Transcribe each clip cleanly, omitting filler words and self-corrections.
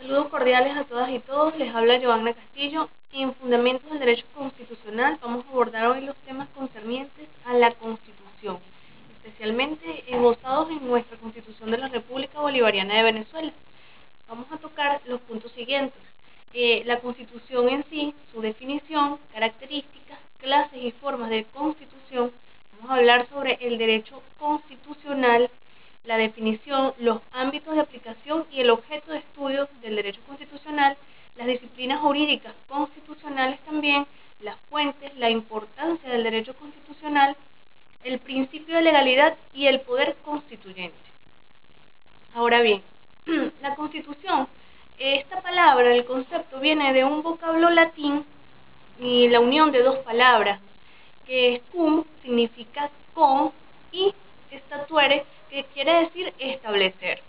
Saludos cordiales a todas y todos, les habla Joanna Castillo. En Fundamentos del Derecho Constitucional vamos a abordar hoy los temas concernientes a la Constitución, especialmente basados en nuestra Constitución de la República Bolivariana de Venezuela. Vamos a tocar los puntos siguientes: la Constitución en sí, su definición, características, clases y formas de Constitución. Vamos a hablar sobre el derecho constitucional, la definición, los ámbitos de aplicación y el objeto de estudio del derecho constitucional, las disciplinas jurídicas constitucionales también, las fuentes, la importancia del derecho constitucional, el principio de legalidad y el poder constituyente. Ahora bien, la Constitución, esta palabra, el concepto, viene de un vocablo latín y la unión de dos palabras, que es cum, significa con, y statuere, que quiere decir establecer.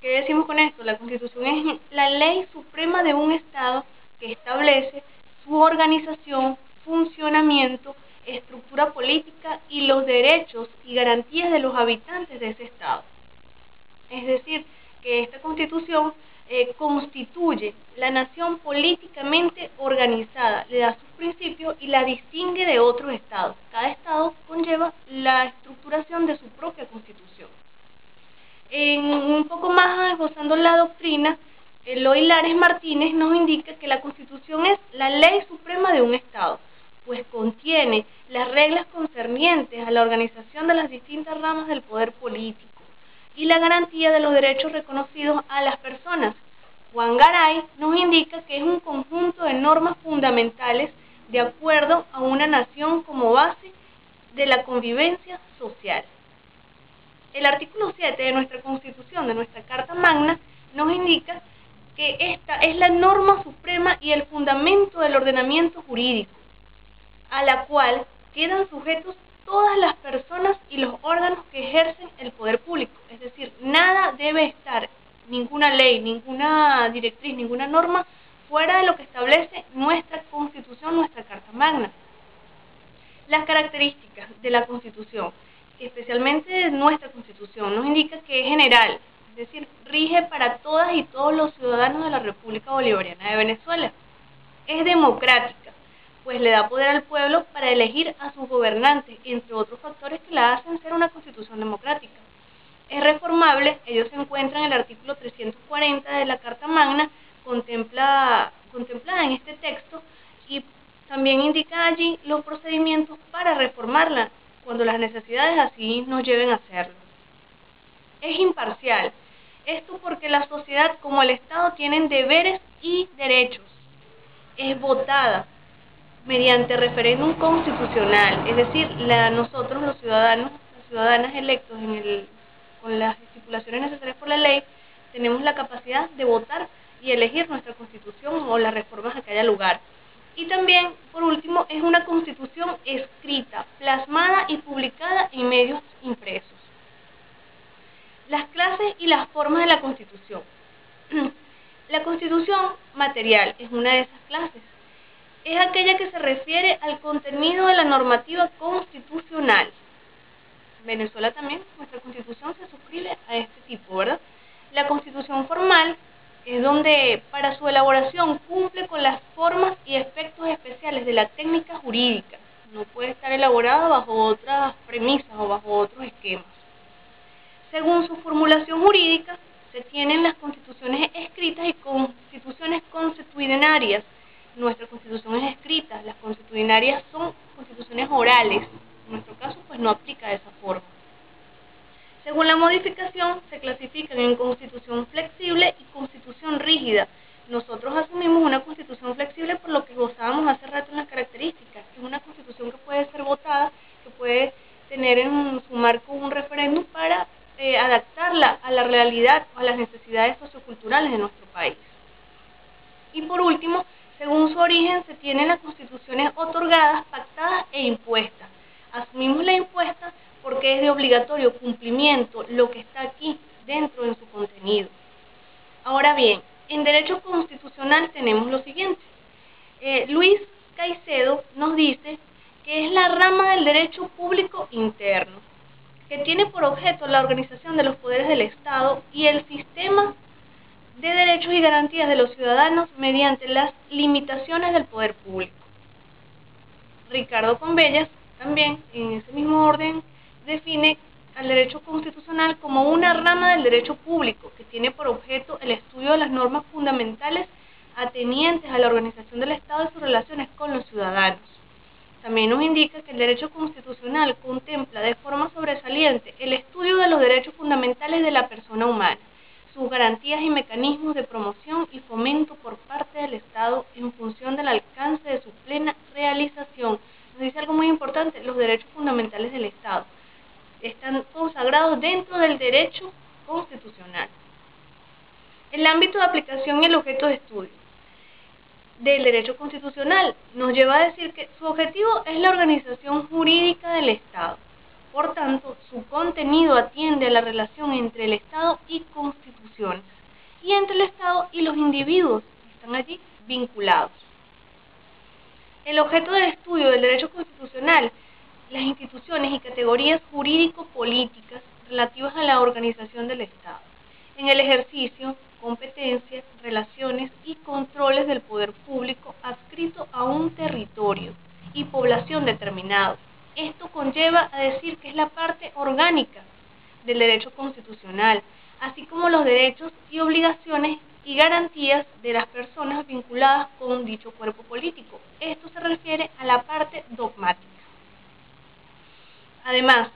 ¿Qué decimos con esto? La Constitución es la ley suprema de un Estado que establece su organización, funcionamiento, estructura política y los derechos y garantías de los habitantes de ese Estado. Es decir, que esta Constitución constituye la nación políticamente organizada, le da sus principios y la distingue de otros estados. Cada estado conlleva la estructuración de su propia Constitución. Un poco más esbozando la doctrina, Eloy Lares Martínez nos indica que la Constitución es la ley suprema de un estado, pues contiene las reglas concernientes a la organización de las distintas ramas del poder político y la garantía de los derechos reconocidos a las personas. Juan Garay nos indica que es un conjunto de normas fundamentales de acuerdo a una nación como base de la convivencia social. El artículo 7 de nuestra Constitución, de nuestra Carta Magna, nos indica que esta es la norma suprema y el fundamento del ordenamiento jurídico, a la cual quedan sujetos todas las personas y los órganos que ejercen el poder público. Es decir, nada debe estar, ninguna ley, ninguna directriz, ninguna norma, fuera de lo que establece nuestra Constitución, nuestra Carta Magna. Las características de la Constitución, especialmente de nuestra Constitución, nos indica que es general, es decir, rige para todas y todos los ciudadanos de la República Bolivariana de Venezuela. Es democrática, pues le da poder al pueblo para elegir a sus gobernantes, entre otros factores que la hacen ser una Constitución democrática. Es reformable, ello se encuentra en el artículo 340 de la Carta Magna, contemplada en este texto, y también indica allí los procedimientos para reformarla, cuando las necesidades así nos lleven a hacerlo. Es imparcial, esto porque la sociedad como el Estado tienen deberes y derechos. Es votada mediante referéndum constitucional, es decir, nosotros los ciudadanos, las ciudadanas electos con las estipulaciones necesarias por la ley, tenemos la capacidad de votar y elegir nuestra Constitución o las reformas a que haya lugar. Y también, por último, es una Constitución escrita, plasmada y publicada en medios impresos. Las clases y las formas de la Constitución. La Constitución material es una de esas clases. Es aquella que se refiere al contenido de la normativa constitucional. Venezuela también, nuestra Constitución se suscribe a este tipo, ¿verdad? La Constitución formal es donde para su elaboración cumple con las formas y efectos especiales de la técnica jurídica. No puede estar elaborada bajo otras premisas o bajo otros esquemas. Según su formulación jurídica, se tienen las constituciones escritas y constituciones consuetudinarias. Nuestra Constitución es escrita, las consuetudinarias son constituciones orales. En nuestro caso, pues no aplica de esa forma. Según la modificación, se clasifican en Constitución flexible y Constitución rígida. Nosotros asumimos una Constitución flexible por lo que gozábamos hace rato en las características. Es una Constitución que puede ser votada, que puede tener en su marco un referéndum para adaptarla a la realidad o a las necesidades socioculturales de nuestro país. Y por último, según su origen, se tienen las constituciones otorgadas, pactadas e impuestas. Asumimos la impuesta porque es de obligatorio cumplimiento lo que está aquí dentro en su contenido. Ahora bien, en derecho constitucional tenemos lo siguiente. Luis Caicedo nos dice que es la rama del derecho público interno, que tiene por objeto la organización de los poderes del Estado y el sistema de derechos y garantías de los ciudadanos mediante las limitaciones del poder público. Ricardo Convellas, también, en ese mismo orden, define al derecho constitucional como una rama del derecho público que tiene por objeto el estudio de las normas fundamentales atenientes a la organización del Estado y sus relaciones con los ciudadanos. También nos indica que el derecho constitucional contempla de forma sobresaliente el estudio de los derechos fundamentales de la persona humana, sus garantías y mecanismos de promoción y fomento por parte del Estado en función del alcance de su plena realización. Nos dice algo muy importante: los derechos fundamentales del Estado están consagrados dentro del derecho constitucional. El ámbito de aplicación y el objeto de estudio del derecho constitucional nos lleva a decir que su objetivo es la organización jurídica del Estado. Por tanto, su contenido atiende a la relación entre el Estado y constituciones, y entre el Estado y los individuos que están allí vinculados. El objeto de estudio del derecho constitucional: las instituciones y categorías jurídico-políticas relativas a la organización del Estado, en el ejercicio, competencias, relaciones y controles del poder público adscrito a un territorio y población determinados. Esto conlleva a decir que es la parte orgánica del derecho constitucional, así como los derechos y obligaciones y garantías de las personas vinculadas con dicho cuerpo político. Esto se refiere a la parte dogmática. Además,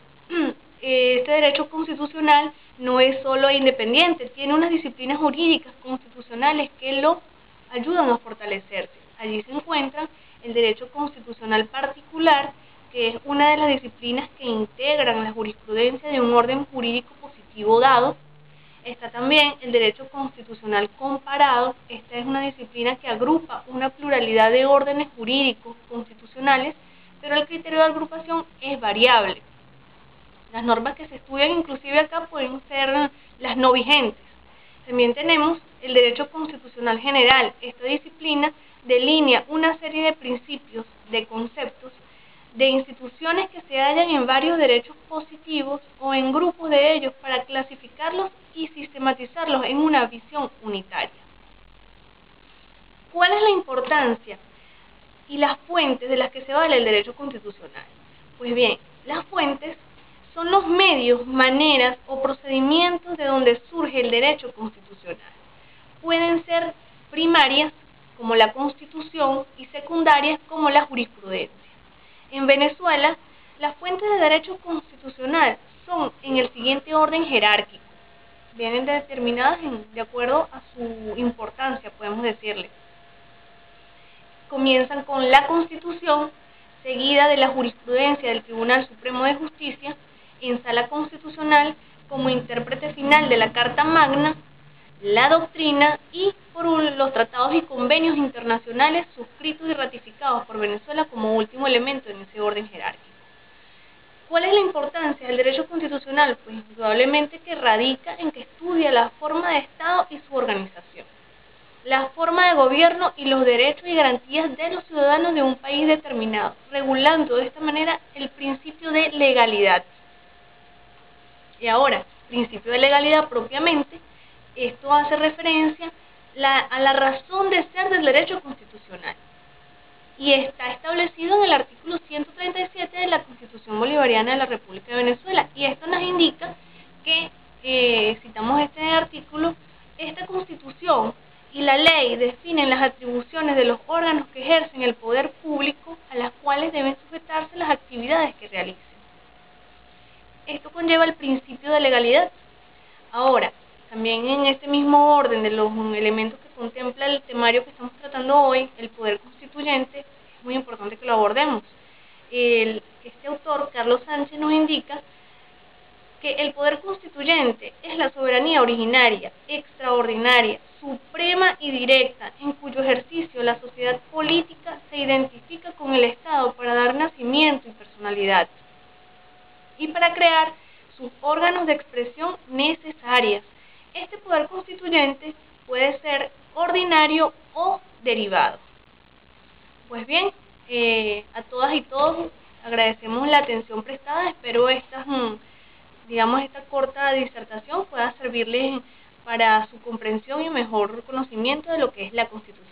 este derecho constitucional no es solo independiente, tiene unas disciplinas jurídicas constitucionales que lo ayudan a fortalecerse. Allí se encuentra el derecho constitucional particular, que es una de las disciplinas que integran la jurisprudencia de un orden jurídico positivo dado. Está también el derecho constitucional comparado. Esta es una disciplina que agrupa una pluralidad de órdenes jurídicos constitucionales, pero el criterio de agrupación es variable. Las normas que se estudian inclusive acá pueden ser las no vigentes. También tenemos el derecho constitucional general. Esta disciplina delinea una serie de principios, de conceptos, de instituciones que se hallan en varios derechos positivos o en grupos de ellos para clasificarlos y sistematizarlos en una visión unitaria. ¿Cuál es la importancia y las fuentes de las que se vale el derecho constitucional? Pues bien, las fuentes son los medios, maneras o procedimientos de donde surge el derecho constitucional. Pueden ser primarias, como la Constitución, y secundarias, como la jurisprudencia. En Venezuela, las fuentes de derecho constitucional son en el siguiente orden jerárquico. Vienen determinadas de acuerdo a su importancia, podemos decirle. Comienzan con la Constitución, seguida de la jurisprudencia del Tribunal Supremo de Justicia, en Sala Constitucional como intérprete final de la Carta Magna, la doctrina y por los tratados y convenios internacionales suscritos y ratificados por Venezuela como último elemento en ese orden jerárquico. ¿Cuál es la importancia del derecho constitucional? Pues indudablemente que radica en que estudia la forma de Estado y su organización, la forma de gobierno y los derechos y garantías de los ciudadanos de un país determinado, regulando de esta manera el principio de legalidad. Y ahora, principio de legalidad propiamente, esto hace referencia a la razón de ser del derecho constitucional. Y está establecido en el artículo 137 de la Constitución Bolivariana de la República de Venezuela. Y esto nos indica que, citamos este artículo, esta Constitución y la ley definen las atribuciones de los órganos que ejercen el poder público, a las cuales deben sujetarse las actividades que realicen. Esto conlleva el principio de legalidad. Ahora, también en este mismo orden de los elementos que contempla el temario que estamos tratando hoy, el poder constituyente, es muy importante que lo abordemos. Este autor, Carlos Sánchez, nos indica que el poder constituyente es la soberanía originaria, extraordinaria, suprema y directa, en cuyo ejercicio la sociedad política se identifica con el Estado para dar nacimiento y personalidad, y para crear sus órganos de expresión necesarias. Este poder constituyente puede ser ordinario o derivado. Pues bien, a todas y todos agradecemos la atención prestada. Espero esta corta disertación pueda servirles para su comprensión y mejor conocimiento de lo que es la Constitución.